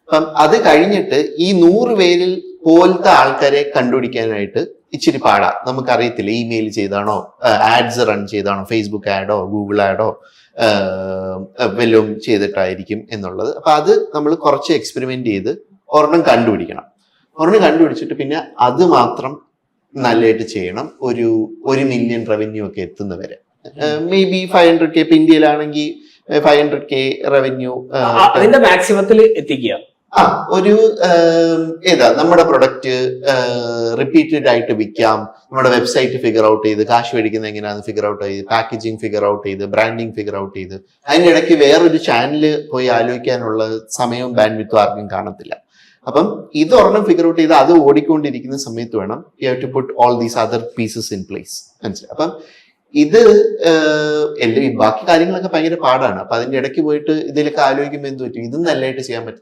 അപ്പം അത് കഴിഞ്ഞിട്ട് ഈ 100 പേരിൽ പോലത്തെ ആൾക്കാരെ കണ്ടുപിടിക്കാനായിട്ട് ഇച്ചിരി പാടാ. നമുക്കറിയത്തില്ല ഇമെയിൽ ചെയ്താണോ, ആഡ്സ് റൺ ചെയ്താണോ, ഫേസ്ബുക്ക് ആഡോ ഗൂഗിൾ ആഡോ വല്ലതും ചെയ്തിട്ടായിരിക്കും എന്നുള്ളത്. അപ്പൊ അത് നമ്മൾ കുറച്ച് എക്സ്പെരിമെന്റ് ചെയ്ത് ഒരെണ്ണം കണ്ടുപിടിക്കണം. ഒരെണ്ണം കണ്ടുപിടിച്ചിട്ട് പിന്നെ അത് മാത്രം നല്ലതായിട്ട് ചെയ്യണം. ഒരു 1 മില്യൺ റവന്യൂ ഒക്കെ എത്തുന്നവരെ. മേ ബി 500K, ഇപ്പൊ ഇന്ത്യയിലാണെങ്കിൽ 500K റവന്യൂ അതിന്റെ മാക്സിമത്തിൽ എത്തിക്കുക. ഒരു നമ്മുടെ പ്രൊഡക്റ്റ് റിപ്പീറ്റഡ് ആയിട്ട് വിൽക്കാം, നമ്മുടെ വെബ്സൈറ്റ് ഫിഗർ ഔട്ട് ചെയ്ത്, കാശ് മേടിക്കുന്നത് എങ്ങനെയാണെന്ന് ഫിഗർ ഔട്ട് ചെയ്ത്, പാക്കേജിങ് ഫിഗർ ഔട്ട് ചെയ്ത്, ബ്രാൻഡിങ് ഫിഗർ ഔട്ട് ചെയ്ത്, അതിനിടയ്ക്ക് വേറൊരു ചാനല് പോയി ആലോചിക്കാനുള്ള സമയവും ബാൻഡ്വിഡ്ത്തും ആർക്കും കാണത്തില്ല. അപ്പം ഇത് ഒരെണ്ണം ഫിഗർ ഔട്ട് ചെയ്ത് അത് ഓടിക്കൊണ്ടിരിക്കുന്ന സമയത്ത് വേണം you have to put all these other pieces in place. മനസ്സിലായി? അപ്പം ഇത് ബാക്കി കാര്യങ്ങളൊക്കെ ഭയങ്കര പാടാണ്. അപ്പൊ അതിന്റെ ഇടയ്ക്ക് പോയിട്ട് ഇതിലൊക്കെ ആലോചിക്കുമ്പോൾ എന്ത് പറ്റും, ഇതും നല്ലതായിട്ട് ചെയ്യാൻ പറ്റും.